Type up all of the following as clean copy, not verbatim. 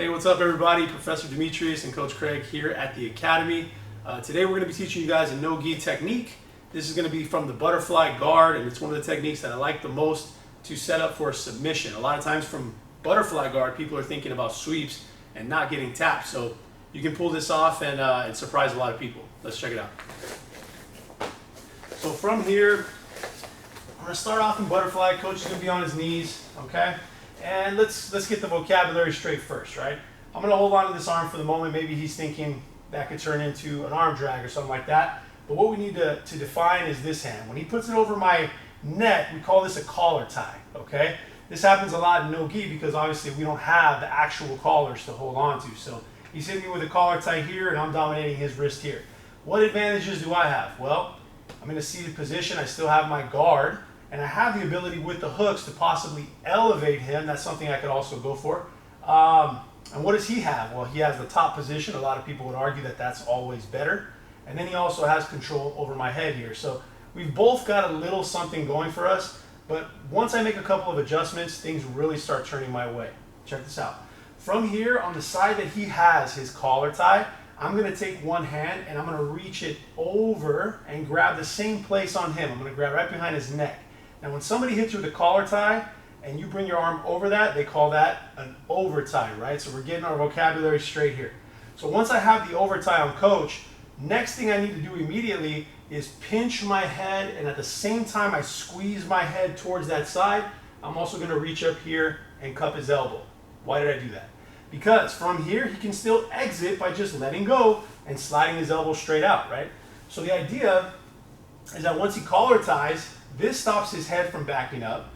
Hey, what's up everybody? Professor Demetrius and Coach Craig here at the Academy. Today we're going to be teaching you guys a no-gi technique. This is going to be from the butterfly guard, and it's one of the techniques that I like the most to set up for a submission. A lot of times from butterfly guard, people are thinking about sweeps and not getting tapped. So you can pull this off and surprise a lot of people. Let's check it out. So from here, I'm going to start off in butterfly. Coach is going to be on his knees, okay? And let's get the vocabulary straight first, right? I'm going to hold on to this arm for the moment. Maybe he's thinking that could turn into an arm drag or something like that. But what we need to define is this hand. When he puts it over my neck, we call this a collar tie, okay? This happens a lot in no-gi because obviously we don't have the actual collars to hold on to. So he's hitting me with a collar tie here and I'm dominating his wrist here. What advantages do I have? Well, I'm in a seated position. I still have my guard. And I have the ability with the hooks to possibly elevate him. That's something I could also go for. And what does he have? Well, he has the top position. A lot of people would argue that that's always better. And then he also has control over my head here. So we've both got a little something going for us. But once I make a couple of adjustments, things really start turning my way. Check this out. From here, on the side that he has his collar tie, I'm going to take one hand and I'm going to reach it over and grab the same place on him. I'm going to grab right behind his neck. Now when somebody hits you with a collar tie and you bring your arm over that, they call that an over tie, right? So we're getting our vocabulary straight here. So once I have the over tie on coach, next thing I need to do immediately is pinch my head, and at the same time I squeeze my head towards that side, I'm also going to reach up here and cup his elbow. Why did I do that? Because from here he can still exit by just letting go and sliding his elbow straight out, right? So the idea is that once he collar ties, this stops his head from backing up,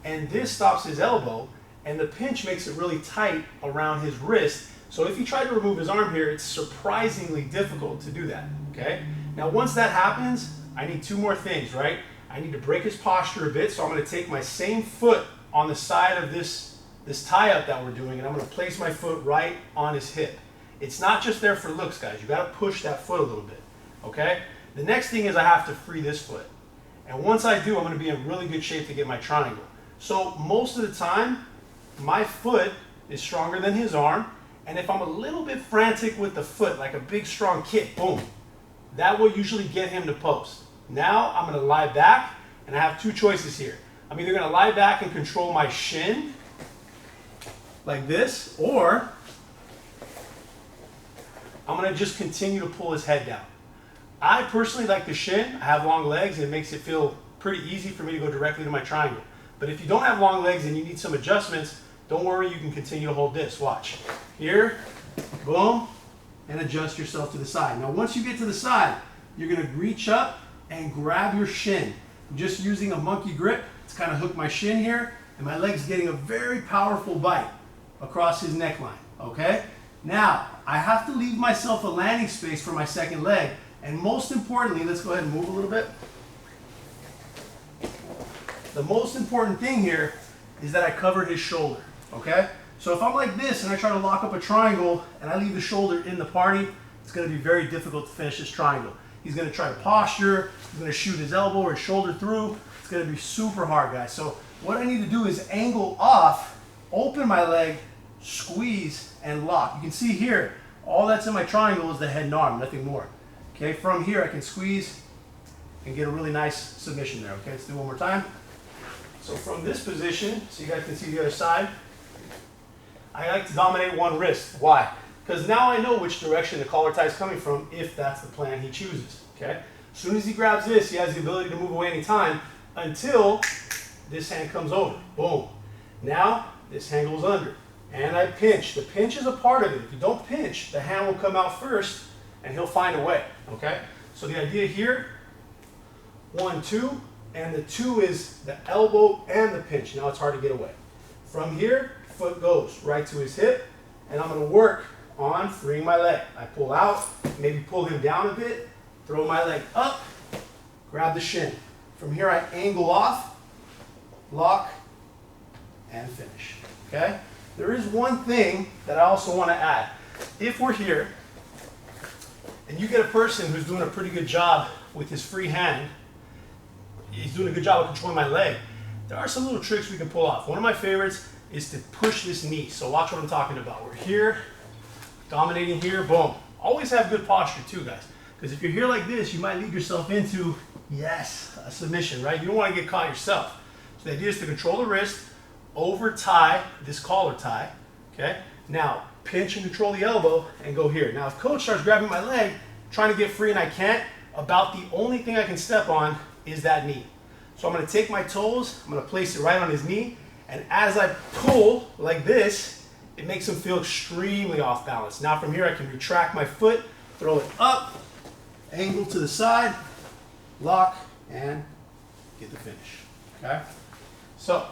and this stops his elbow, and the pinch makes it really tight around his wrist. So if he tried to remove his arm here, it's surprisingly difficult to do that, okay? Now once that happens, I need two more things, right? I need to break his posture a bit, so I'm going to take my same foot on the side of this tie-up that we're doing, and I'm going to place my foot right on his hip. It's not just there for looks, guys. You got to push that foot a little bit, okay? The next thing is I have to free this foot. And once I do, I'm going to be in really good shape to get my triangle. So most of the time, my foot is stronger than his arm. And if I'm a little bit frantic with the foot, like a big strong kick, boom, that will usually get him to post. Now I'm going to lie back, and I have two choices here. I'm either going to lie back and control my shin like this, or I'm going to just continue to pull his head down. I personally like the shin. I have long legs and it makes it feel pretty easy for me to go directly to my triangle. But if you don't have long legs and you need some adjustments, don't worry, you can continue to hold this. Watch. Here, boom, and adjust yourself to the side. Now once you get to the side, you're going to reach up and grab your shin. I'm just using a monkey grip to kind of hook my shin here, and my leg's getting a very powerful bite across his neckline, okay? Now, I have to leave myself a landing space for my second leg. And most importantly, let's go ahead and move a little bit. The most important thing here is that I cover his shoulder, okay? So if I'm like this and I try to lock up a triangle and I leave the shoulder in the party, it's going to be very difficult to finish this triangle. He's going to try to posture, he's going to shoot his elbow or his shoulder through. It's going to be super hard, guys. So what I need to do is angle off, open my leg, squeeze, and lock. You can see here, all that's in my triangle is the head and arm, nothing more. Okay, from here I can squeeze and get a really nice submission there. Okay, let's do it one more time. So from this position, so you guys can see the other side, I like to dominate one wrist. Why? Because now I know which direction the collar tie is coming from if that's the plan he chooses. Okay, as soon as he grabs this, he has the ability to move away anytime until this hand comes over. Boom. Now this hand goes under. And I pinch. The pinch is a part of it. If you don't pinch, the hand will come out first and he'll find a way, okay? So the idea here, 1, 2, and the 2 is the elbow and the pinch. Now it's hard to get away. From here, foot goes right to his hip, and I'm going to work on freeing my leg. I pull out, maybe pull him down a bit, throw my leg up, grab the shin. From here I angle off, lock, and finish, okay? There is one thing that I also want to add. If we're here, and you get a person who's doing a pretty good job with his free hand, he's doing a good job of controlling my leg, there are some little tricks we can pull off. One of my favorites is to push this knee. So watch what I'm talking about. We're here, dominating here, boom. Always have good posture too, guys. Because if you're here like this, you might lead yourself into, yes, a submission, right? You don't want to get caught yourself. So the idea is to control the wrist, over tie this collar tie, okay? Now, pinch and control the elbow and go here. Now, if coach starts grabbing my leg, trying to get free and I can't, about the only thing I can step on is that knee. So I'm gonna take my toes, I'm gonna place it right on his knee, and as I pull like this, it makes him feel extremely off balance. Now from here, I can retract my foot, throw it up, angle to the side, lock, and get the finish, okay? So,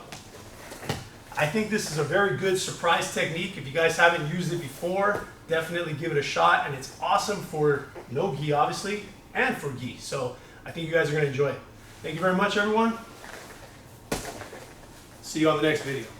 I think this is a very good surprise technique. If you guys haven't used it before, definitely give it a shot, and it's awesome for no gi, obviously, and for gi. So, I think you guys are gonna enjoy it. Thank you very much, everyone. See you on the next video.